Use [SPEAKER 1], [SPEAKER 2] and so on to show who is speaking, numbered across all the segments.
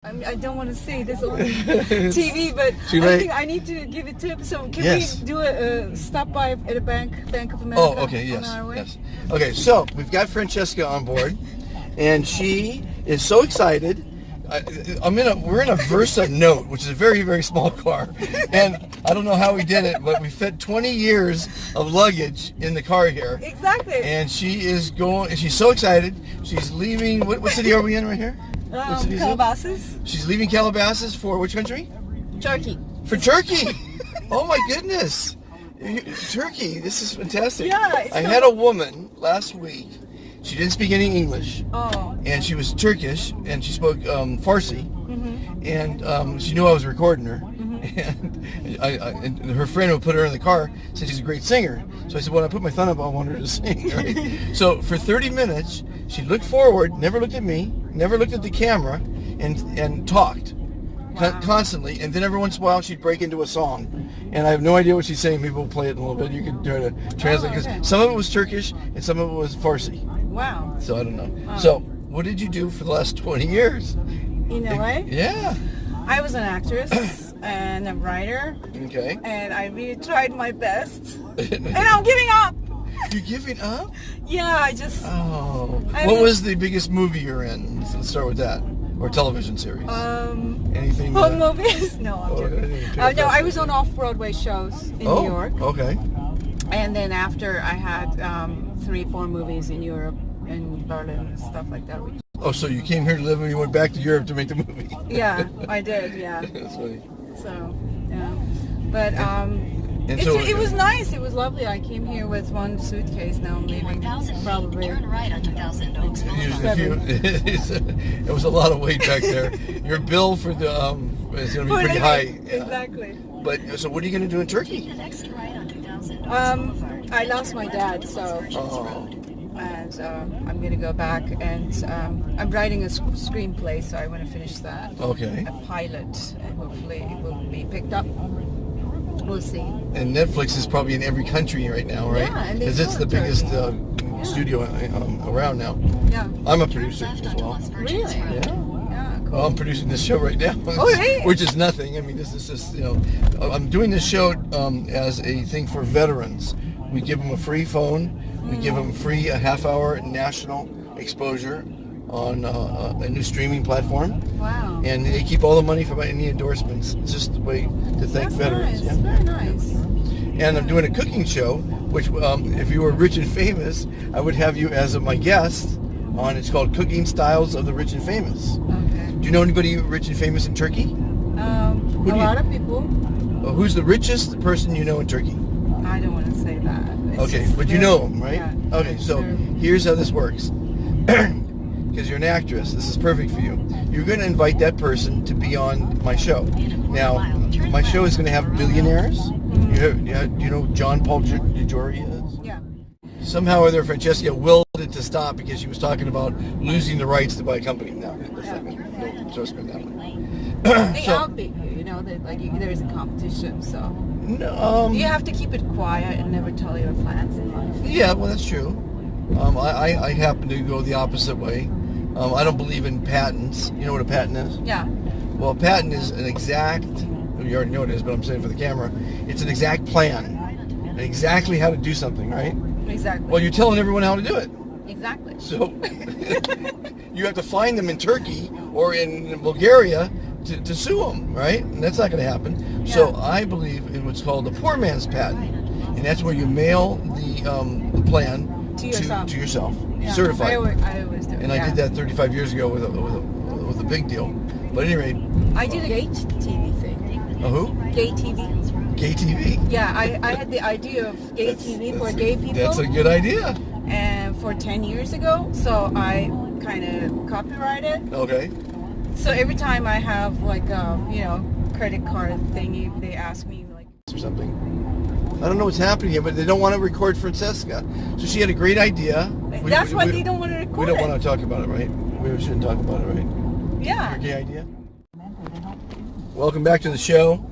[SPEAKER 1] I don't want to say this on TV, but I think I need to give a tip. So can we do a stop by at a Bank of America?
[SPEAKER 2] Oh, okay, yes.
[SPEAKER 1] On our way?
[SPEAKER 2] Yes. Okay, so we've got Francesca on board, and she is so excited. We're in a Versa Note, which is a very, very small car, and I don't know how we did it, but we fit 20 years of luggage in the car here.
[SPEAKER 1] Exactly.
[SPEAKER 2] And she is going. And she's so excited. She's leaving. What city are we in right here?
[SPEAKER 1] Calabasas.
[SPEAKER 2] She's leaving Calabasas for which country?
[SPEAKER 1] Turkey.
[SPEAKER 2] For Turkey. Oh my goodness. Turkey. This is fantastic.
[SPEAKER 1] Yeah.
[SPEAKER 2] I had a woman last week. She didn't speak any English.
[SPEAKER 1] Oh.
[SPEAKER 2] And she was Turkish, and she spoke Farsi.
[SPEAKER 1] Mm-hmm.
[SPEAKER 2] And she knew I was recording her.
[SPEAKER 1] Mm-hmm.
[SPEAKER 2] And her friend who put her in the car said she's a great singer. So I said, when I put my thumb up, I want her to sing. Right? So for 30 minutes, she looked forward, never looked at me, never looked at the camera, and talked.
[SPEAKER 1] Wow.
[SPEAKER 2] Constantly, and then every once in a while she'd break into a song, and I have no idea what she's saying. Maybe we'll play it in a little bit. You can try to translate, because some of it was Turkish and some of it was Farsi.
[SPEAKER 1] Wow.
[SPEAKER 2] So I don't know. So what did you do for the last 20 years?
[SPEAKER 1] In LA?
[SPEAKER 2] Yeah.
[SPEAKER 1] I was an actress and a writer.
[SPEAKER 2] Okay.
[SPEAKER 1] And I really tried my best. And I'm giving up.
[SPEAKER 2] You're giving up?
[SPEAKER 1] Yeah, I just...
[SPEAKER 2] Oh. What was the biggest movie you're in? Let's start with that. Or television series? Anything?
[SPEAKER 1] Home movies? No, I'm joking. No, I was on off-Broadway shows in New York.
[SPEAKER 2] Okay.
[SPEAKER 1] And then after I had 3-4 movies in Europe and Berlin and stuff like that.
[SPEAKER 2] Oh, so you came here to live and you went back to Europe to make the movie?
[SPEAKER 1] Yeah, I did, yeah.
[SPEAKER 2] That's funny.
[SPEAKER 1] So, yeah. But it was nice. It was lovely. I came here with one suitcase. Now I'm leaving probably.
[SPEAKER 3] Turn right on 2000 Oaks Boulevard.
[SPEAKER 2] It was a lot of weight back there. Your bill for the is going to be pretty high. Yeah.
[SPEAKER 1] Exactly.
[SPEAKER 2] But so what are you going to do in Turkey?
[SPEAKER 1] I lost my dad, so and I'm going to go back, and I'm writing a screenplay, so I want to finish that.
[SPEAKER 2] Okay.
[SPEAKER 1] A pilot, and hopefully it will be picked up. We'll see.
[SPEAKER 2] And Netflix is probably in every country right now, right?
[SPEAKER 1] Yeah,
[SPEAKER 2] because it's the biggest studio around now.
[SPEAKER 1] Yeah.
[SPEAKER 2] I'm a producer as well.
[SPEAKER 1] Really?
[SPEAKER 2] Yeah.
[SPEAKER 1] Yeah, cool.
[SPEAKER 2] Well, I'm producing this show right now.
[SPEAKER 1] Oh, really?
[SPEAKER 2] Which is nothing. I mean, this is just, I'm doing this show as a thing for veterans. We give them a free phone. We give them free a half-hour national exposure on a new streaming platform.
[SPEAKER 1] Wow.
[SPEAKER 2] And they keep all the money from any endorsements. It's just a way to thank veterans.
[SPEAKER 1] Nice. Very nice.
[SPEAKER 2] And I'm doing a cooking show, which if you were rich and famous, I would have you as my guest on. It's called Cooking Styles of the Rich and Famous.
[SPEAKER 1] Okay.
[SPEAKER 2] Do you know anybody rich and famous in Turkey?
[SPEAKER 1] A lot of people.
[SPEAKER 2] Who's the richest person you know in Turkey?
[SPEAKER 1] I don't want to say that.
[SPEAKER 2] Okay, but you know them, right?
[SPEAKER 1] Yeah,
[SPEAKER 2] okay, so here's how this works. Because you're an actress, this is perfect for you. You're going to invite that person to be on my show. Now, my show is going to have billionaires. Do you know who John Paul Giorgi is?
[SPEAKER 1] Yeah.
[SPEAKER 2] Somehow or other, Francesca willed it to stop because she was talking about losing the rights to buy a company. No, don't trust me that way.
[SPEAKER 1] They outbid you, there's a competition, so.
[SPEAKER 2] No,
[SPEAKER 1] you have to keep it quiet and never tell your plans in life.
[SPEAKER 2] Yeah, well, that's true. I happen to go the opposite way. I don't believe in patents. You know what a patent is?
[SPEAKER 1] Yeah.
[SPEAKER 2] Well, a patent is an exact, you already know what it is, but I'm saying for the camera, it's an exact plan. And exactly how to do something, right?
[SPEAKER 1] Exactly.
[SPEAKER 2] Well, you're telling everyone how to do it.
[SPEAKER 1] Exactly.
[SPEAKER 2] So you have to find them in Turkey or in Bulgaria to sue them, right? And that's not going to happen. Yeah. So I believe in what's called the poor man's patent. And that's where you mail the plan to yourself,
[SPEAKER 1] yeah.
[SPEAKER 2] certified.
[SPEAKER 1] I always do.
[SPEAKER 2] And I did that 35 years ago with a big deal. But at any rate,
[SPEAKER 1] I did a gay TV thing.
[SPEAKER 2] A who?
[SPEAKER 1] Gay TV.
[SPEAKER 2] Gay TV?
[SPEAKER 1] Yeah, I had the idea of gay TV for gay people.
[SPEAKER 2] That's a good idea.
[SPEAKER 1] And for 10 years ago, so I kind of copyrighted.
[SPEAKER 2] Okay.
[SPEAKER 1] So every time I have credit card thingy, they ask me
[SPEAKER 2] or something. I don't know what's happening here, but they don't want to record Francesca. So she had a great idea.
[SPEAKER 1] That's why they don't want to record
[SPEAKER 2] We don't want to talk about it, right? We shouldn't talk about it, right?
[SPEAKER 1] Yeah.
[SPEAKER 2] Your gay idea. Welcome back to the show.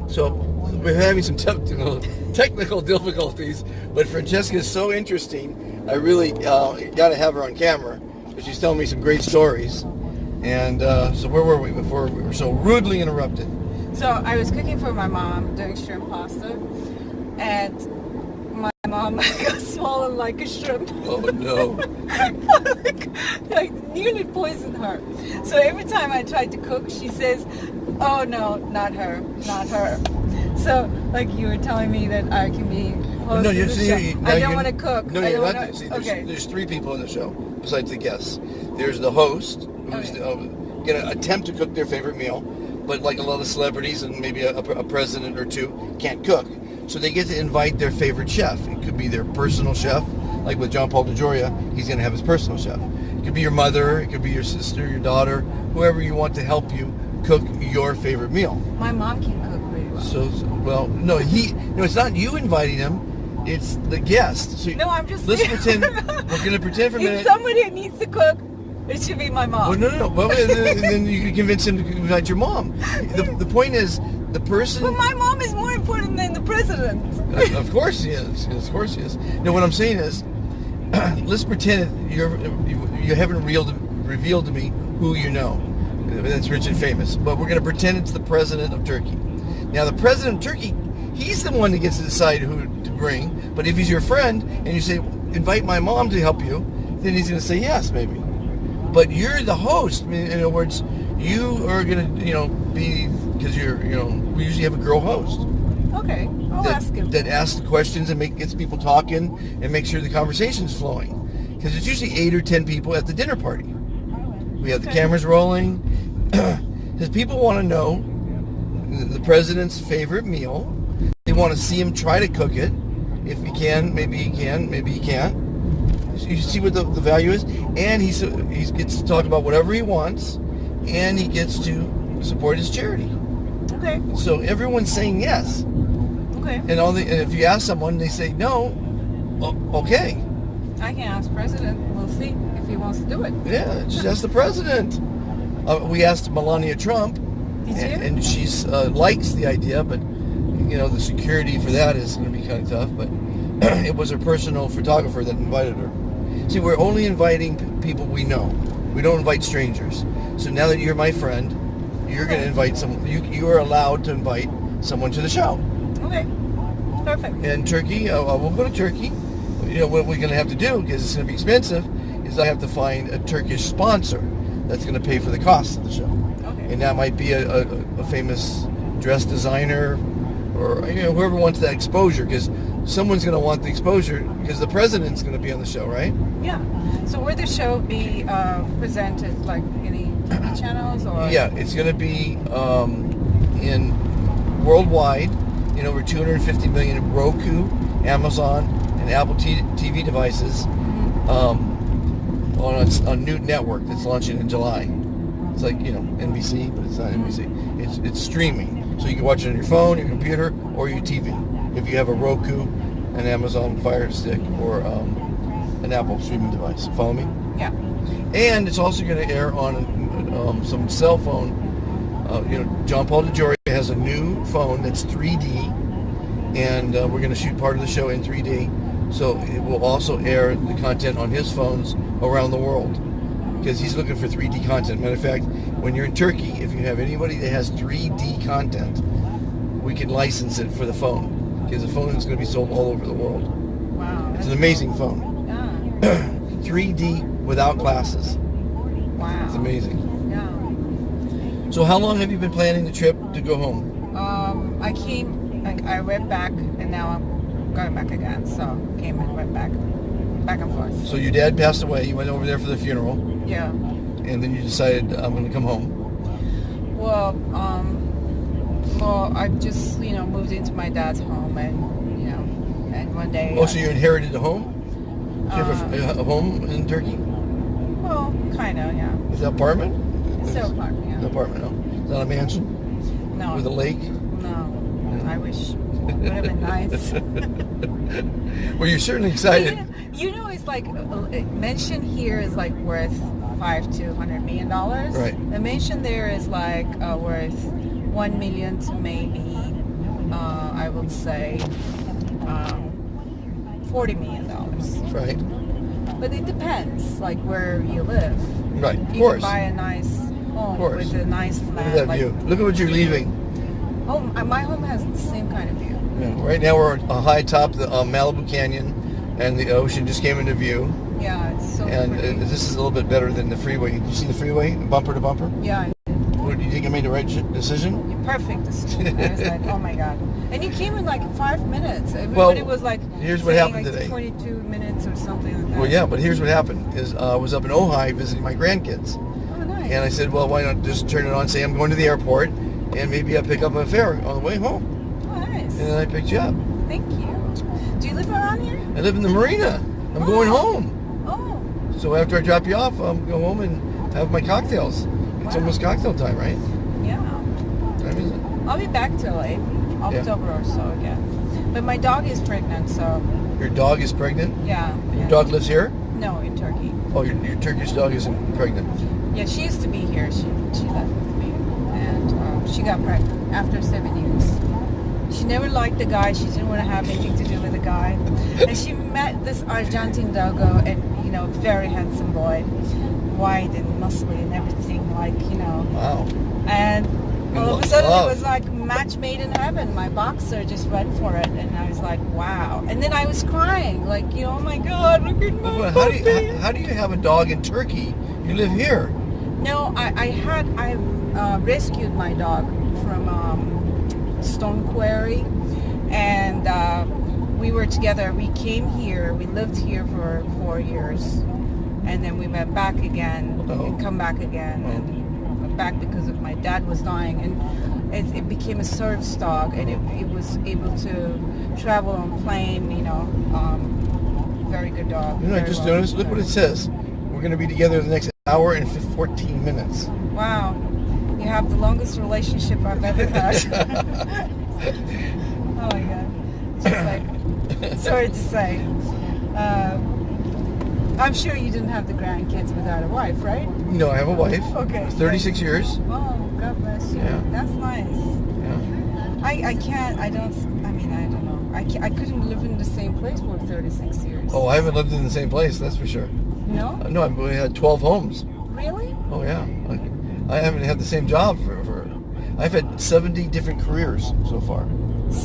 [SPEAKER 2] So we're having some technical difficulties, but Francesca is so interesting. I really got to have her on camera, but she's telling me some great stories. And so where were we before we were so rudely interrupted?
[SPEAKER 1] So I was cooking for my mom, doing shrimp pasta, and my mom got swallowed like a shrimp.
[SPEAKER 2] Oh no!
[SPEAKER 1] like nearly poisoned her. So every time I tried to cook, she says, "Oh no, not her, not her." So like you were telling me that I can be host
[SPEAKER 2] No,
[SPEAKER 1] of
[SPEAKER 2] you
[SPEAKER 1] the
[SPEAKER 2] see,
[SPEAKER 1] show. I don't want to cook.
[SPEAKER 2] No,
[SPEAKER 1] I
[SPEAKER 2] you're
[SPEAKER 1] don't
[SPEAKER 2] not.
[SPEAKER 1] wanna,
[SPEAKER 2] See,
[SPEAKER 1] okay.
[SPEAKER 2] there's 3 people in the show besides the guests. There's the host, who's
[SPEAKER 1] Okay.
[SPEAKER 2] gonna attempt to cook their favorite meal, but like a lot of celebrities and maybe a president or 2 can't cook, so they get to invite their favorite chef. It could be their personal chef, like with John Paul DeJoria, he's gonna have his personal chef. It could be your mother, it could be your sister, your daughter, whoever you want to help you cook your favorite meal.
[SPEAKER 1] My mom can cook really well.
[SPEAKER 2] So well, no, it's not you inviting him, it's the guest. So
[SPEAKER 1] No, I'm just.
[SPEAKER 2] let's pretend. We're gonna pretend for a
[SPEAKER 1] If
[SPEAKER 2] minute.
[SPEAKER 1] somebody needs to cook, it should be my mom.
[SPEAKER 2] Well, no. Well, then you can convince him to invite your mom. The point is, the person.
[SPEAKER 1] But my mom is more important than the president.
[SPEAKER 2] Of course he is. Of course he is. No, what I'm saying is, let's pretend you haven't revealed to me who you know. That's rich and famous. But we're going to pretend it's the president of Turkey. Now, the president of Turkey, he's the one that gets to decide who to bring. But if he's your friend and you say, invite my mom to help you, then he's going to say yes, maybe. But you're the host. I mean, in other words, you are going to, be, because we usually have a girl host.
[SPEAKER 1] Okay, I'll ask him.
[SPEAKER 2] That asks the questions and gets people talking and make sure the conversation's flowing. Because it's usually 8 or 10 people at the dinner party. We have the cameras rolling. Because people want to know the president's favorite meal. They want to see him try to cook it. If he can, maybe he can, maybe he can't. You see what the value is? And he gets to talk about whatever he wants, and he gets to support his charity.
[SPEAKER 1] Okay,
[SPEAKER 2] So everyone's saying yes.
[SPEAKER 1] okay.
[SPEAKER 2] And if you ask someone, they say no. Okay.
[SPEAKER 1] I can ask president. We'll see if he wants to do it.
[SPEAKER 2] Yeah, just ask the president. We asked Melania Trump,
[SPEAKER 1] Did you?
[SPEAKER 2] and she's likes the idea, but the security for that is going to be kind of tough. But it was her personal photographer that invited her. See, we're only inviting people we know. We don't invite strangers. So now that you're my friend, you're going to invite someone. You are allowed to invite someone to the show.
[SPEAKER 1] Okay, perfect.
[SPEAKER 2] And Turkey, we'll go to Turkey. What we're going to have to do, because it's going to be expensive, is I have to find a Turkish sponsor that's going to pay for the cost of the show.
[SPEAKER 1] Okay.
[SPEAKER 2] And that might be a famous dress designer, or whoever wants that exposure, because someone's going to want the exposure, because the president's going to be on the show, right?
[SPEAKER 1] Yeah. So will the show be presented like any TV channels or?
[SPEAKER 2] Yeah, it's going to be in worldwide, over 250 million Roku, Amazon, and Apple TV devices on a new network that's launching in July. It's like, NBC, but it's not NBC. It's streaming. So you can watch it on your phone, your computer, or your TV. If you have a Roku, an Amazon Fire Stick, or an Apple streaming device. Follow me?
[SPEAKER 1] Yeah.
[SPEAKER 2] And it's also going to air on some cell phone. John Paul DeJoria has a new phone that's 3D, and we're going to shoot part of the show in 3D. So it will also air the content on his phones around the world, because he's looking for 3D content. Matter of fact, when you're in Turkey, if you have anybody that has 3D content, we can license it for the phone, because the phone is going to be sold all over the world.
[SPEAKER 1] Wow.
[SPEAKER 2] It's an amazing phone.
[SPEAKER 1] Yeah.
[SPEAKER 2] 3D without glasses.
[SPEAKER 1] Wow.
[SPEAKER 2] It's amazing.
[SPEAKER 1] Yeah.
[SPEAKER 2] So how long have you been planning the trip to go home?
[SPEAKER 1] I went back, and now I'm going back again. So came and went back and forth.
[SPEAKER 2] So your dad passed away. You went over there for the funeral,
[SPEAKER 1] Yeah.
[SPEAKER 2] and then you decided, I'm going to come home.
[SPEAKER 1] Well, I just moved into my dad's home, and and one day.
[SPEAKER 2] Oh, so you inherited a home? Do you have a home in Turkey?
[SPEAKER 1] Well, kind of, yeah.
[SPEAKER 2] Is that apartment?
[SPEAKER 1] It's still apartment,
[SPEAKER 2] An
[SPEAKER 1] yeah.
[SPEAKER 2] apartment, no? Is that a mansion?
[SPEAKER 1] No.
[SPEAKER 2] With a lake?
[SPEAKER 1] No. I wish. Would have been nice.
[SPEAKER 2] Well, you're certainly excited.
[SPEAKER 1] It's like a mansion here is like worth $500 million.
[SPEAKER 2] Right.
[SPEAKER 1] The mansion there is like worth $1 million to maybe I would say $40 million.
[SPEAKER 2] Right.
[SPEAKER 1] But it depends, like where you live.
[SPEAKER 2] Right, of
[SPEAKER 1] You
[SPEAKER 2] course.
[SPEAKER 1] can buy a nice Oh,
[SPEAKER 2] Of course.
[SPEAKER 1] with a nice
[SPEAKER 2] Look
[SPEAKER 1] flat.
[SPEAKER 2] at that
[SPEAKER 1] like,
[SPEAKER 2] view. Look at what you're leaving.
[SPEAKER 1] Oh, my home has the same kind of view.
[SPEAKER 2] Yeah, right now we're high top the Malibu Canyon, and the ocean just came into view.
[SPEAKER 1] Yeah, it's so
[SPEAKER 2] And
[SPEAKER 1] pretty.
[SPEAKER 2] this is a little bit better than the freeway. Did you see the freeway, bumper to bumper?
[SPEAKER 1] Yeah,
[SPEAKER 2] What, do you think I made the right decision?
[SPEAKER 1] you're perfect. I was like, oh my god. And you came in like 5 minutes. Everybody was like,
[SPEAKER 2] here's what
[SPEAKER 1] saying
[SPEAKER 2] happened
[SPEAKER 1] like
[SPEAKER 2] today.
[SPEAKER 1] 22 minutes or something like that.
[SPEAKER 2] Well, yeah, but here's what happened. Is I was up in Ojai visiting my grandkids.
[SPEAKER 1] Oh, nice.
[SPEAKER 2] And I said, well, why not just turn it on, say I'm going to the airport, and maybe I'll pick up a fare on the way home.
[SPEAKER 1] Oh, nice.
[SPEAKER 2] And then I picked you up.
[SPEAKER 1] Thank you. Do you live around here?
[SPEAKER 2] I live in the marina. I'm going home.
[SPEAKER 1] Oh,
[SPEAKER 2] So after I drop you off, I'll go home and have my cocktails. It's
[SPEAKER 1] Wow.
[SPEAKER 2] almost cocktail time, right?
[SPEAKER 1] yeah.
[SPEAKER 2] What time is it?
[SPEAKER 1] I'll be back till like October or so again. But my dog is pregnant, so
[SPEAKER 2] Your dog is pregnant?
[SPEAKER 1] yeah.
[SPEAKER 2] Your dog lives here?
[SPEAKER 1] No, in Turkey.
[SPEAKER 2] Oh, your Turkish dog isn't pregnant.
[SPEAKER 1] Yeah, she used to be here. She left with me, and she got pregnant after 7 years. She never liked the guy. She didn't want to have anything to do with the guy. And she met this Argentine doggo, and very handsome boy, white and muscly and everything, like
[SPEAKER 2] Wow.
[SPEAKER 1] And all of a sudden
[SPEAKER 2] Love.
[SPEAKER 1] it was like match made in heaven. My boxer just went for it, and I was like, wow. And then I was crying, like, oh my God, look at my
[SPEAKER 2] Well,
[SPEAKER 1] puppy.
[SPEAKER 2] how do you have a dog in Turkey? You live here.
[SPEAKER 1] No, I rescued my dog from Stone Quarry, and we were together. We came here. We lived here for 4 years, and then we went back again, and come back again, and went back because of my dad was dying, and it became a service dog, and it was able to travel on plane. Very good dog.
[SPEAKER 2] I
[SPEAKER 1] very
[SPEAKER 2] just
[SPEAKER 1] well
[SPEAKER 2] noticed. Look what it says. We're going to be together the next hour and 14 minutes.
[SPEAKER 1] Wow, you have the longest relationship I've ever had. Oh my God. Just like, sorry to say. I'm sure you didn't have the grandkids without a wife, right?
[SPEAKER 2] No, I have a wife.
[SPEAKER 1] Okay.
[SPEAKER 2] 36 years.
[SPEAKER 1] Oh, God bless you.
[SPEAKER 2] Yeah.
[SPEAKER 1] That's nice.
[SPEAKER 2] Yeah.
[SPEAKER 1] I don't know. I couldn't live in the same place for 36 years.
[SPEAKER 2] Oh, I haven't lived in the same place, that's for sure.
[SPEAKER 1] No?
[SPEAKER 2] No, we had 12 homes.
[SPEAKER 1] Really?
[SPEAKER 2] Oh, yeah. I haven't had the same job for I've had 70 different careers so far.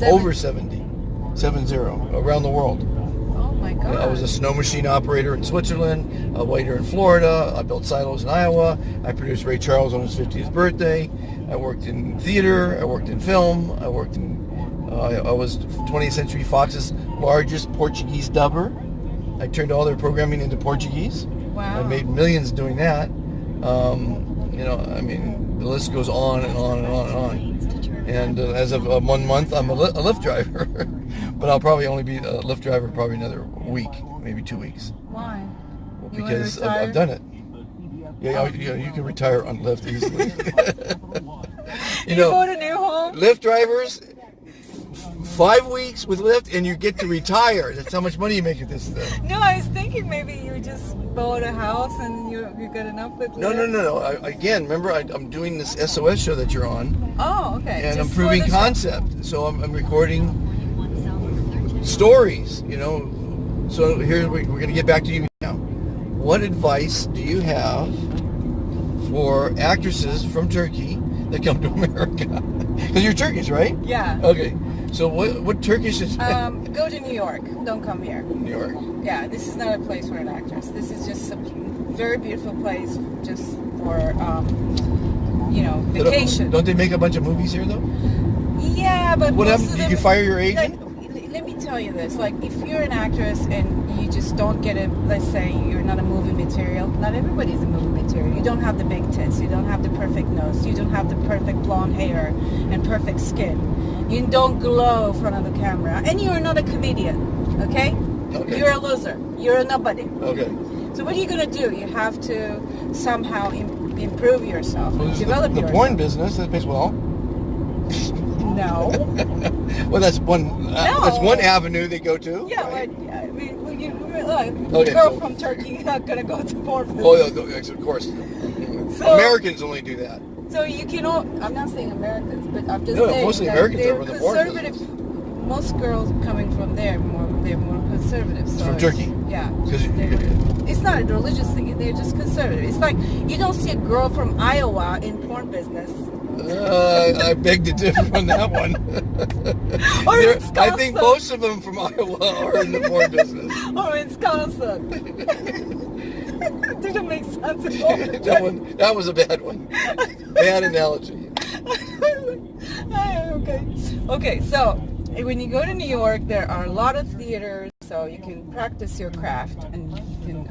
[SPEAKER 2] Over 70. 70, around the world.
[SPEAKER 1] Oh my God.
[SPEAKER 2] I was a snow machine operator in Switzerland, a waiter in Florida. I built silos in Iowa. I produced Ray Charles on his 50th birthday. I worked in theater. I worked in film. I worked in. I was 20th Century Fox's largest Portuguese dubber. I turned all their programming into Portuguese.
[SPEAKER 1] Wow.
[SPEAKER 2] I made millions doing that. The list goes on and on and on and on. And as of 1 month, I'm a Lyft driver. But I'll probably only be a Lyft driver probably another week, maybe 2 weeks.
[SPEAKER 1] Why?
[SPEAKER 2] Well,
[SPEAKER 1] You wanna
[SPEAKER 2] because
[SPEAKER 1] retire?
[SPEAKER 2] I've done it. Yeah, you can retire on Lyft easily.
[SPEAKER 1] You bought a new home?
[SPEAKER 2] Lyft drivers, 5 weeks with Lyft, and you get to retire. That's how much money you make at this thing.
[SPEAKER 1] No, I was thinking maybe you just bought a house and you got enough with
[SPEAKER 2] No. Again, remember, I'm doing this SOS show that you're on,
[SPEAKER 1] Oh, okay.
[SPEAKER 2] and I'm
[SPEAKER 1] Just for
[SPEAKER 2] proving
[SPEAKER 1] the show.
[SPEAKER 2] concept. So I'm recording stories, So here we're going to get back to you now. What advice do you have for actresses from Turkey that come to America? Because you're Turkish, right?
[SPEAKER 1] Yeah.
[SPEAKER 2] Okay. So what Turkish is
[SPEAKER 1] Go to New York. Don't come here.
[SPEAKER 2] New York?
[SPEAKER 1] Yeah, this is not a place for an actress. This is just a very beautiful place just for, vacation.
[SPEAKER 2] Don't they make a bunch of movies here though?
[SPEAKER 1] Yeah, but
[SPEAKER 2] What
[SPEAKER 1] most
[SPEAKER 2] happened?
[SPEAKER 1] of
[SPEAKER 2] Did
[SPEAKER 1] them,
[SPEAKER 2] you fire your agent?
[SPEAKER 1] Let me tell you this. Like, if you're an actress and you just don't get it, let's say you're not a movie material. Not everybody's a movie material. You don't have the big tits. You don't have the perfect nose. You don't have the perfect blonde hair and perfect skin. You don't glow in front of the camera. And you're not a comedian, okay?
[SPEAKER 2] Okay.
[SPEAKER 1] You're a loser. You're a nobody.
[SPEAKER 2] Okay.
[SPEAKER 1] So what are you going to do? You have to somehow improve yourself,
[SPEAKER 2] Well, there's
[SPEAKER 1] develop
[SPEAKER 2] the
[SPEAKER 1] yourself.
[SPEAKER 2] porn business that pays well.
[SPEAKER 1] No.
[SPEAKER 2] Well, that's one. That's one avenue they go to.
[SPEAKER 1] Yeah,
[SPEAKER 2] right?
[SPEAKER 1] but look,
[SPEAKER 2] Okay,
[SPEAKER 1] a girl
[SPEAKER 2] so-
[SPEAKER 1] from Turkey is not gonna go to porn.
[SPEAKER 2] Oh, yes, of course.
[SPEAKER 1] So-
[SPEAKER 2] Americans only do that.
[SPEAKER 1] So you can all. I'm not saying Americans, but I'm just
[SPEAKER 2] No,
[SPEAKER 1] saying
[SPEAKER 2] mostly
[SPEAKER 1] that
[SPEAKER 2] Americans
[SPEAKER 1] they're
[SPEAKER 2] are in the porn
[SPEAKER 1] conservative. Most girls coming from there, they're more conservative. So
[SPEAKER 2] From
[SPEAKER 1] it's-
[SPEAKER 2] Turkey.
[SPEAKER 1] Yeah.
[SPEAKER 2] 'Cause
[SPEAKER 1] It's not a religious thing. They're just conservative. It's like you don't see a girl from Iowa in porn business.
[SPEAKER 2] I beg to differ on that one.
[SPEAKER 1] Or
[SPEAKER 2] I
[SPEAKER 1] Wisconsin.
[SPEAKER 2] think most of them from Iowa are in the porn business.
[SPEAKER 1] Or Wisconsin. Didn't make sense at all.
[SPEAKER 2] That was a bad one. Bad analogy.
[SPEAKER 1] Okay, so when you go to New York, there are a lot of theaters, so you can practice your craft and you can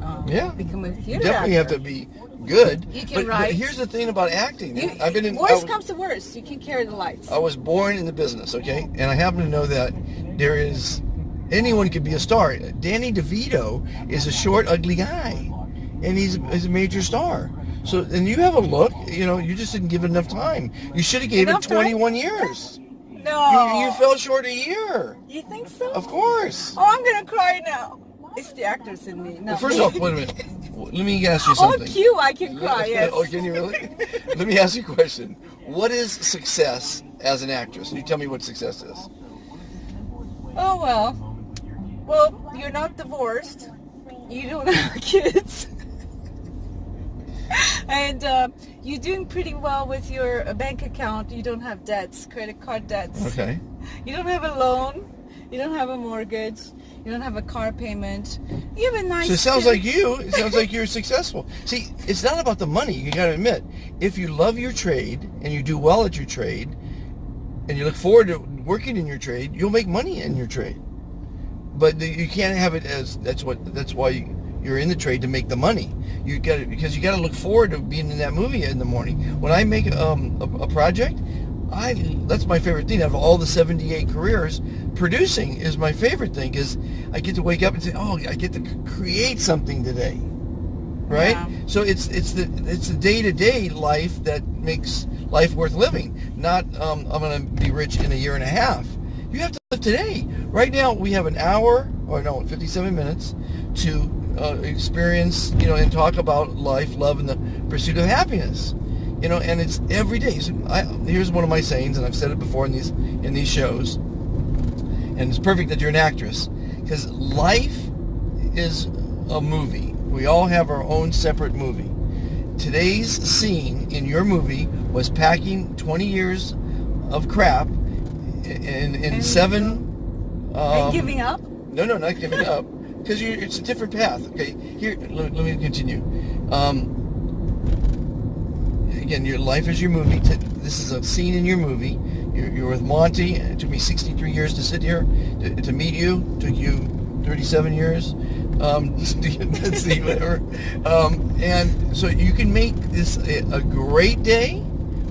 [SPEAKER 1] become a theater
[SPEAKER 2] Definitely
[SPEAKER 1] actor.
[SPEAKER 2] have to be good.
[SPEAKER 1] You can
[SPEAKER 2] but
[SPEAKER 1] write.
[SPEAKER 2] here's the thing about acting.
[SPEAKER 1] Worst comes to worst, you can carry the lights.
[SPEAKER 2] I was born in the business, okay? And I happen to know that anyone could be a star. Danny DeVito is a short, ugly guy, and he's a major star. So, and you have a look, you just didn't give it enough time. You should have gave it 21 years.
[SPEAKER 1] No.
[SPEAKER 2] You fell short a year.
[SPEAKER 1] You think so?
[SPEAKER 2] Of course.
[SPEAKER 1] Oh, I'm going to cry now. It's the actors in me. No.
[SPEAKER 2] Well, first off, wait a minute. Let me ask you something.
[SPEAKER 1] On cue, I can cry, yes.
[SPEAKER 2] Oh, can you really? Let me ask you a question. What is success as an actress? You tell me what success is.
[SPEAKER 1] Oh, well, you're not divorced. You don't have kids. And you're doing pretty well with your bank account. You don't have debts, credit card debts.
[SPEAKER 2] Okay.
[SPEAKER 1] You don't have a loan. You don't have a mortgage. You don't have a car payment. You have a nice...
[SPEAKER 2] So it sounds like you're successful. See, it's not about the money. You got to admit, if you love your trade and you do well at your trade and you look forward to working in your trade, you'll make money in your trade. But you can't have it as that's why you're in the trade, to make the money. Because you got to look forward to being in that movie in the morning. When I make a project, that's my favorite thing. Out of all the 78 careers, producing is my favorite thing, because I get to wake up and say, "Oh, I get to create something today," right?
[SPEAKER 1] Yeah.
[SPEAKER 2] So it's the day-to-day life that makes life worth living. Not I'm going to be rich in a year and a half. You have to live today. Right now, we have 57 minutes to experience, and talk about life, love, and the pursuit of happiness. And it's every day. So here's one of my sayings, and I've said it before in these shows, and it's perfect that you're an actress, because life is a movie. We all have our own separate movie. Today's scene in your movie was packing 20 years of crap in 7...
[SPEAKER 1] and giving up?
[SPEAKER 2] No, not giving up. Because it's a different path. Okay, here, let me continue. Again, your life is your movie. This is a scene in your movie. You're with Monty. It took me 63 years to sit here to meet you. It took you 37 years. Let's see, whatever. And so you can make this a great day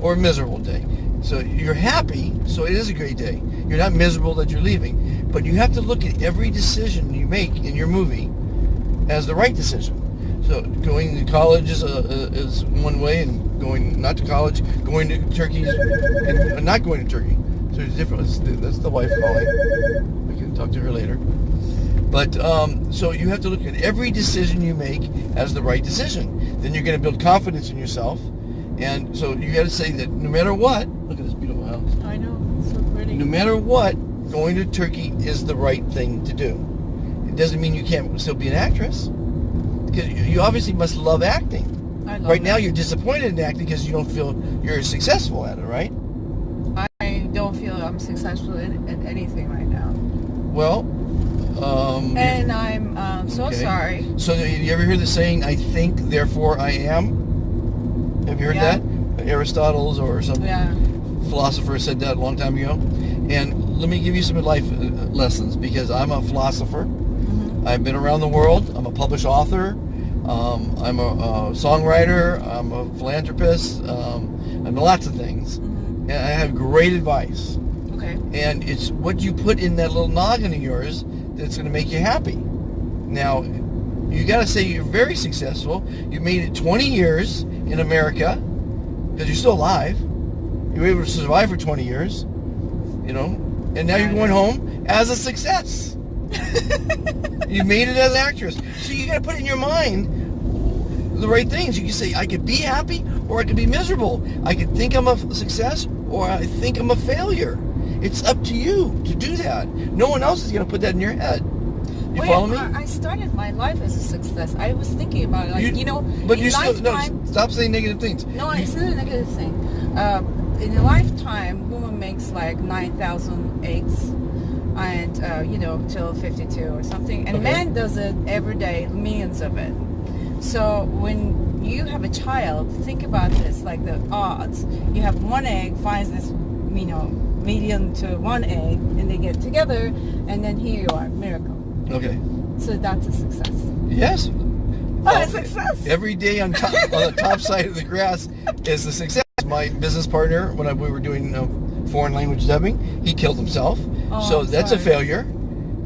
[SPEAKER 2] or a miserable day. So you're happy, so it is a great day. You're not miserable that you're leaving. But you have to look at every decision you make in your movie as the right decision. So going to college is one way, and going not to college, going to Turkey, and not going to Turkey. So there's difference. That's the wife calling. We can talk to her later. But so you have to look at every decision you make as the right decision. Then you're going to build confidence in yourself. And so you got to say that no matter what, look at this beautiful house.
[SPEAKER 1] I know, it's so pretty.
[SPEAKER 2] No matter what, going to Turkey is the right thing to do. It doesn't mean you can't still be an actress, because you obviously must love acting.
[SPEAKER 1] I love
[SPEAKER 2] right now
[SPEAKER 1] it.
[SPEAKER 2] you're disappointed in acting because you don't feel you're successful at it, right?
[SPEAKER 1] I don't feel I'm successful at anything right now.
[SPEAKER 2] Well,
[SPEAKER 1] and I'm so sorry.
[SPEAKER 2] So you ever hear the saying, "I think, therefore I am"? Have you heard that? Aristotle's or some philosopher said that a long time ago. And let me give you some life lessons, because I'm a philosopher. Mm-hmm. I've been around the world. I'm a published author. I'm a songwriter. I'm a philanthropist. I'm lots of things. Mm-hmm. And I have great advice.
[SPEAKER 1] Okay.
[SPEAKER 2] And it's what you put in that little noggin of yours that's going to make you happy. Now, you got to say you're very successful. You made it 20 years in America, because you're still alive. You were able to survive for 20 years, and now you're going home as a success. You made it as an actress. So you got to put in your mind the right things. You can say, I could be happy or I could be miserable. I could think I'm a success or I think I'm a failure. It's up to you to do that. No one else is going to put that in your head. You follow me?
[SPEAKER 1] I started my life as a success. I was thinking about it, like,
[SPEAKER 2] But
[SPEAKER 1] in
[SPEAKER 2] you still
[SPEAKER 1] lifetime,
[SPEAKER 2] stop saying negative things.
[SPEAKER 1] No, it's not a negative thing. In a lifetime, woman makes like 9,000 eggs, and till 52 or something, and
[SPEAKER 2] Okay.
[SPEAKER 1] man does it every day, millions of it. So when you have a child, think about this, like the odds. You have one egg finds this, medium to one egg, and they get together, and then here you are, miracle.
[SPEAKER 2] Okay.
[SPEAKER 1] So that's a success.
[SPEAKER 2] Yes.
[SPEAKER 1] Oh, a success.
[SPEAKER 2] Every day on the top side of the grass is a success. My business partner, when we were doing foreign language dubbing, he killed himself.
[SPEAKER 1] Oh,
[SPEAKER 2] So
[SPEAKER 1] I'm
[SPEAKER 2] that's
[SPEAKER 1] sorry.
[SPEAKER 2] a failure.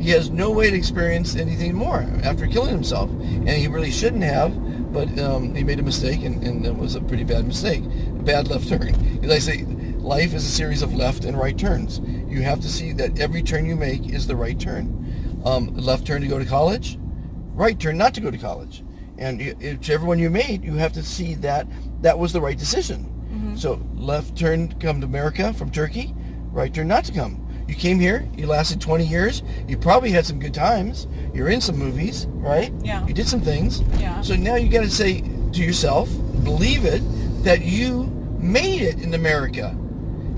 [SPEAKER 2] He has no way to experience anything more after killing himself. And he really shouldn't have, but he made a mistake, and it was a pretty bad mistake. A bad left turn. As I say, life is a series of left and right turns. You have to see that every turn you make is the right turn. Left turn to go to college, right turn not to go to college. And whichever one you made, you have to see that that was the right decision.
[SPEAKER 1] Mm-hmm.
[SPEAKER 2] So left turn to come to America from Turkey, right turn not to come. You came here, you lasted 20 years, you probably had some good times, you're in some movies, right?
[SPEAKER 1] Yeah.
[SPEAKER 2] You did some things.
[SPEAKER 1] Yeah.
[SPEAKER 2] So now you got to say to yourself, believe it, that you made it in America.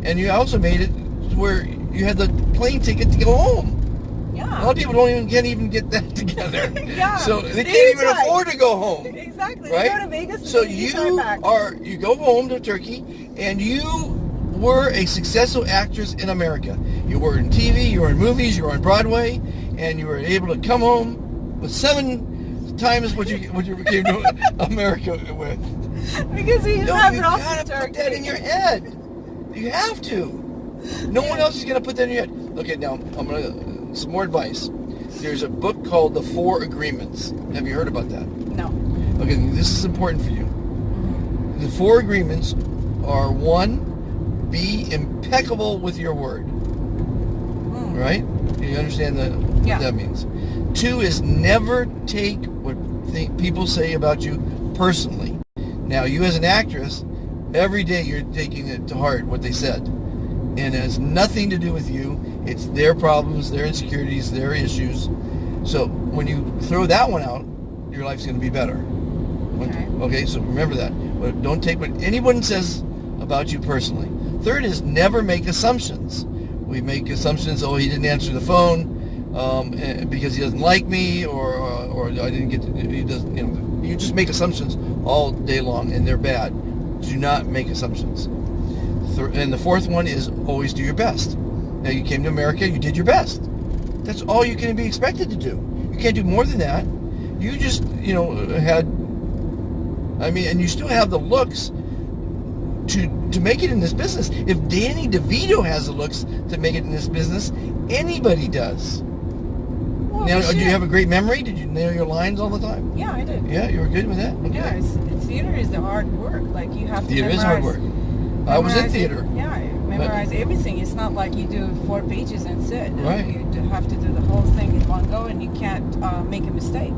[SPEAKER 2] And you also made it where you had the plane ticket to go home.
[SPEAKER 1] Yeah.
[SPEAKER 2] A lot of people can't even get that together.
[SPEAKER 1] Yeah.
[SPEAKER 2] So they
[SPEAKER 1] They
[SPEAKER 2] can't even
[SPEAKER 1] try.
[SPEAKER 2] afford to go home.
[SPEAKER 1] Exactly.
[SPEAKER 2] Right?
[SPEAKER 1] You go to Vegas.
[SPEAKER 2] So
[SPEAKER 1] and then you back.
[SPEAKER 2] you go home to Turkey, and you were a successful actress in America. You were in TV, you were in movies, you were on Broadway, and you were able to come home with 7 times what you came to America with.
[SPEAKER 1] Because you
[SPEAKER 2] No,
[SPEAKER 1] have
[SPEAKER 2] you
[SPEAKER 1] lost
[SPEAKER 2] gotta
[SPEAKER 1] Turkey.
[SPEAKER 2] put that in your head. You have to. No one else is gonna put that in your head. Okay, now some more advice. There's a book called The 4 Agreements. Have you heard about that?
[SPEAKER 1] No.
[SPEAKER 2] Okay, this is important for you. The 4 agreements are: 1, be impeccable with your word. Right? You understand what that means? 2 is never take what people say about you personally. Now, you as an actress, every day you're taking it to heart what they said. And it has nothing to do with you. It's their problems, their insecurities, their issues. So when you throw that one out, your life's going to be better. Okay, so remember that. But don't take what anyone says about you personally. 3rd is never make assumptions. We make assumptions. Oh, he didn't answer the phone because he doesn't like me, or I didn't get. He doesn't. You just make assumptions all day long, and they're bad. Do not make assumptions. And the 4th one is always do your best. Now, you came to America, you did your best. That's all you can be expected to do. You can't do more than that. You just, and you still have the looks to make it in this business. If Danny DeVito has the looks to make it in this business, anybody does.
[SPEAKER 1] Well,
[SPEAKER 2] Now, do you have a great memory? Did you nail your lines all the time?
[SPEAKER 1] Yeah, I did.
[SPEAKER 2] Yeah, you were good with that? Okay.
[SPEAKER 1] Yeah, theater is the hard work. Like, you have to
[SPEAKER 2] Theater is
[SPEAKER 1] memorize.
[SPEAKER 2] hard work. I was in
[SPEAKER 1] memorize
[SPEAKER 2] theater.
[SPEAKER 1] it. Yeah, memorize everything. It's not like you do 4 pages and sit.
[SPEAKER 2] Right.
[SPEAKER 1] You have to do the whole thing in one go, and you can't make a mistake.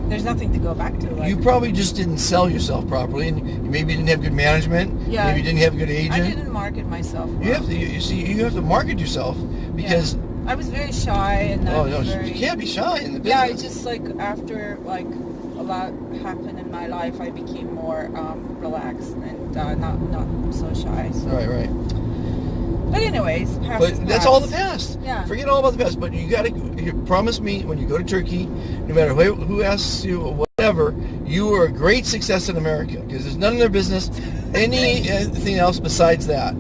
[SPEAKER 1] There's nothing to go back to. Like,
[SPEAKER 2] You probably just didn't sell yourself properly, and you maybe didn't have good management.
[SPEAKER 1] Yeah.
[SPEAKER 2] Maybe you didn't have a good agent.
[SPEAKER 1] I didn't market myself.
[SPEAKER 2] You have to. You have to market yourself because.
[SPEAKER 1] Yeah. I was very shy and not very.
[SPEAKER 2] You can't be shy in the business.
[SPEAKER 1] Yeah, it's just like after like a lot happened in my life, I became more relaxed and not so shy. So.
[SPEAKER 2] Right.
[SPEAKER 1] But anyways, past
[SPEAKER 2] But
[SPEAKER 1] is
[SPEAKER 2] that's
[SPEAKER 1] past.
[SPEAKER 2] all the past.
[SPEAKER 1] Yeah.
[SPEAKER 2] Forget all about the past. But you got to promise me when you go to Turkey, no matter who asks you whatever, you are a great success in America because there's none of their business anything else besides that.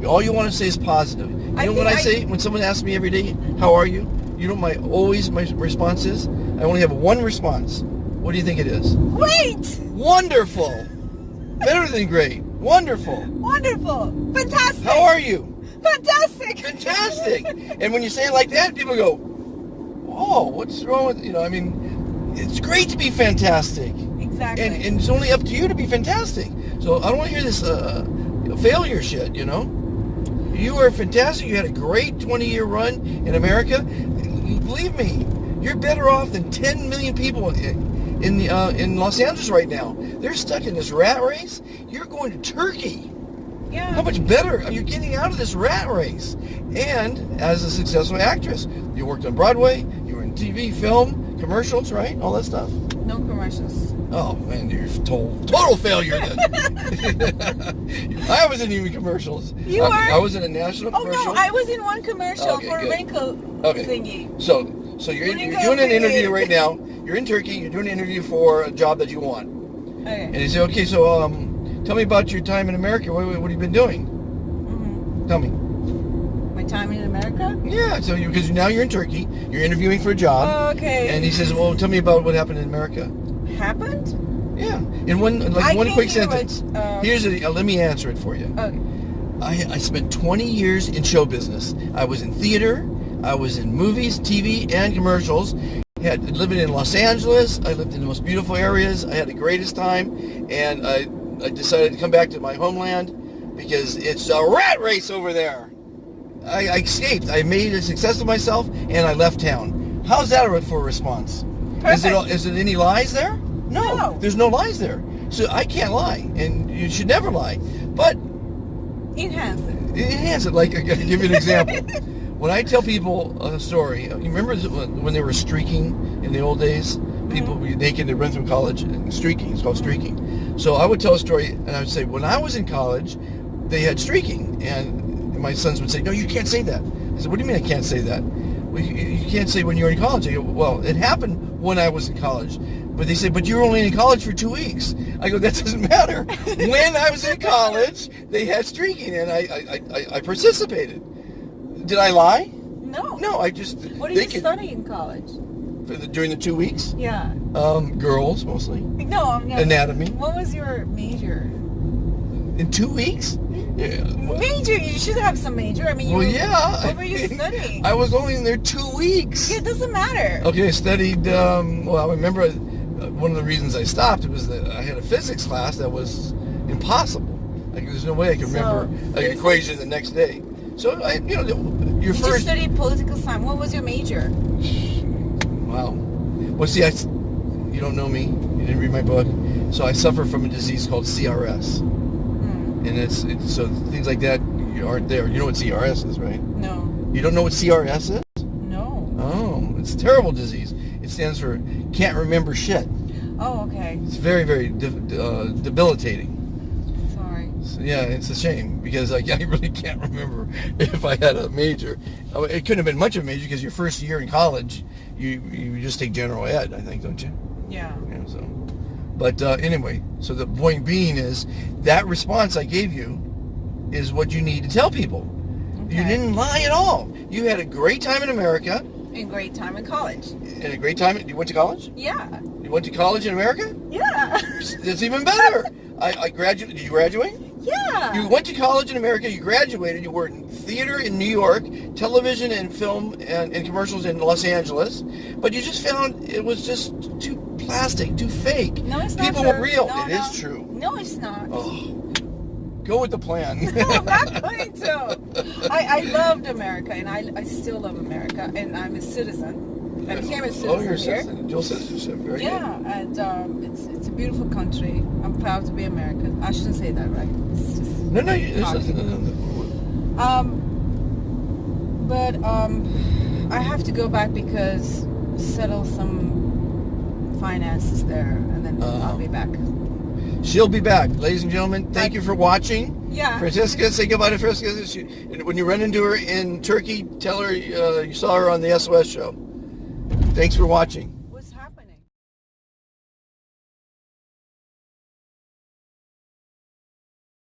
[SPEAKER 2] All you want to say is positive. You know what I say when someone asks me every day, "How are you?" You know my response is, I only have one response. What do you think it is?
[SPEAKER 1] Great!
[SPEAKER 2] Wonderful. Better than great. Wonderful.
[SPEAKER 1] Wonderful! Fantastic!
[SPEAKER 2] How are you?
[SPEAKER 1] Fantastic!
[SPEAKER 2] Fantastic. And when you say it like that, people go, "Oh, what's wrong with it's great to be fantastic."
[SPEAKER 1] Exactly.
[SPEAKER 2] And it's only up to you to be fantastic. So I don't want to hear this failure shit, You were fantastic. You had a great 20-year run in America. Believe me, you're better off than 10 million people in Los Angeles right now. They're stuck in this rat race. You're going to Turkey.
[SPEAKER 1] Yeah.
[SPEAKER 2] How much better are you getting out of this rat race? And as a successful actress, you worked on Broadway, you were in TV, film, commercials, right? All that stuff.
[SPEAKER 1] No commercials.
[SPEAKER 2] Oh man, you're total failure then. I wasn't even commercials.
[SPEAKER 1] You were?
[SPEAKER 2] I was in a national
[SPEAKER 1] Oh
[SPEAKER 2] commercial.
[SPEAKER 1] no, I was in one commercial
[SPEAKER 2] Okay,
[SPEAKER 1] for a
[SPEAKER 2] good.
[SPEAKER 1] wrinkle thingy.
[SPEAKER 2] So you're
[SPEAKER 1] You didn't go
[SPEAKER 2] doing an
[SPEAKER 1] for
[SPEAKER 2] interview
[SPEAKER 1] it.
[SPEAKER 2] right now. You're in Turkey. You're doing an interview for a job that you want.
[SPEAKER 1] Okay.
[SPEAKER 2] And he said, okay, so tell me about your time in America. What have you been doing?
[SPEAKER 1] Mm-hmm.
[SPEAKER 2] Tell me.
[SPEAKER 1] My time in America?
[SPEAKER 2] Yeah, so because now you're in Turkey, you're interviewing for a job.
[SPEAKER 1] Oh, okay.
[SPEAKER 2] And he says, well, tell me about what happened in America.
[SPEAKER 1] Happened?
[SPEAKER 2] Yeah, in one
[SPEAKER 1] I
[SPEAKER 2] quick
[SPEAKER 1] can't hear
[SPEAKER 2] sentence.
[SPEAKER 1] much,
[SPEAKER 2] Here's let me answer it for you.
[SPEAKER 1] Okay.
[SPEAKER 2] I spent 20 years in show business. I was in theater, I was in movies, TV, and commercials. Living in Los Angeles, I lived in the most beautiful areas. I had the greatest time, and I decided to come back to my homeland because it's a rat race over there. I escaped. I made a success of myself, and I left town. How's that for a response?
[SPEAKER 1] Perfect.
[SPEAKER 2] Is it any lies there?
[SPEAKER 1] No.
[SPEAKER 2] There's no lies there. So I can't lie, and you should never lie. But
[SPEAKER 1] Enhance it.
[SPEAKER 2] enhance it. Like, I can give you an example. When I tell people a story, you remember when they were streaking in the old days? People would be naked, they'd run through college, and streaking, it's called streaking. So I would tell a story, and I would say, when I was in college, they had streaking, and my sons would say, no, you can't say that. I said, what do you mean I can't say that? Well, you can't say when you're in college. I go, well, it happened when I was in college. But they say, but you were only in college for 2 weeks. I go, that doesn't matter. When I was in college, they had streaking, and I participated. Did I lie?
[SPEAKER 1] No.
[SPEAKER 2] No, I just...
[SPEAKER 1] What did you study in college?
[SPEAKER 2] During the 2 weeks?
[SPEAKER 1] Yeah.
[SPEAKER 2] Girls, mostly.
[SPEAKER 1] No,
[SPEAKER 2] Anatomy.
[SPEAKER 1] What was your major?
[SPEAKER 2] In 2 weeks? Yeah.
[SPEAKER 1] Major? You should have some major. I mean,
[SPEAKER 2] Well, yeah.
[SPEAKER 1] What were you studying?
[SPEAKER 2] I was only in there 2 weeks.
[SPEAKER 1] Yeah, it doesn't matter.
[SPEAKER 2] Okay, I studied, well, I remember one of the reasons I stopped was that I had a physics class that was impossible. Like, there's no way I could remember an equation the next day. So, your
[SPEAKER 1] Did you
[SPEAKER 2] first...
[SPEAKER 1] study political science? What was your major?
[SPEAKER 2] Wow. Well, see, you don't know me. You didn't read my book. So I suffer from a disease called CRS. And it's so things like that aren't there. You know what CRS is, right?
[SPEAKER 1] No.
[SPEAKER 2] You don't know what CRS is?
[SPEAKER 1] No.
[SPEAKER 2] Oh, it's a terrible disease. It stands for can't remember shit.
[SPEAKER 1] Oh, okay.
[SPEAKER 2] It's very, very debilitating.
[SPEAKER 1] Sorry.
[SPEAKER 2] So, yeah, it's a shame because I really can't remember if I had a major. It couldn't have been much of a major because your first year in college, you just take general ed, I think, don't you?
[SPEAKER 1] Yeah.
[SPEAKER 2] Yeah. So, but anyway, so the point being is that response I gave you is what you need to tell people.
[SPEAKER 1] Okay.
[SPEAKER 2] You didn't lie at all. You had a great time in America.
[SPEAKER 1] And great time in college.
[SPEAKER 2] And a great time. You went to college?
[SPEAKER 1] Yeah.
[SPEAKER 2] You went to college in America?
[SPEAKER 1] Yeah.
[SPEAKER 2] That's even better. I graduated. Did you graduate?
[SPEAKER 1] Yeah.
[SPEAKER 2] You went to college in America. You graduated. You worked in theater in New York, television and film and commercials in Los Angeles. But you just found it was just too plastic, too fake.
[SPEAKER 1] No, it's not
[SPEAKER 2] People
[SPEAKER 1] true.
[SPEAKER 2] were real.
[SPEAKER 1] No,
[SPEAKER 2] It is true.
[SPEAKER 1] No, it's not.
[SPEAKER 2] Oh, go with the plan.
[SPEAKER 1] No, I'm not going to. I loved America, and I still love America, and I'm a citizen. I became a citizen
[SPEAKER 2] Oh, you're a
[SPEAKER 1] here.
[SPEAKER 2] citizen. Dual citizenship. Very
[SPEAKER 1] Yeah, and it's a beautiful country. I'm proud to be American. I shouldn't say that, right? It's just
[SPEAKER 2] good. No.
[SPEAKER 1] But I have to go back because settle some finances there, and then I'll be back.
[SPEAKER 2] She'll be back. Ladies and gentlemen, thank you for watching.
[SPEAKER 1] Yeah.
[SPEAKER 2] Francesca, say goodbye to Francesca. When you run into her in Turkey, tell her you saw her on the SOS show. Thanks for watching.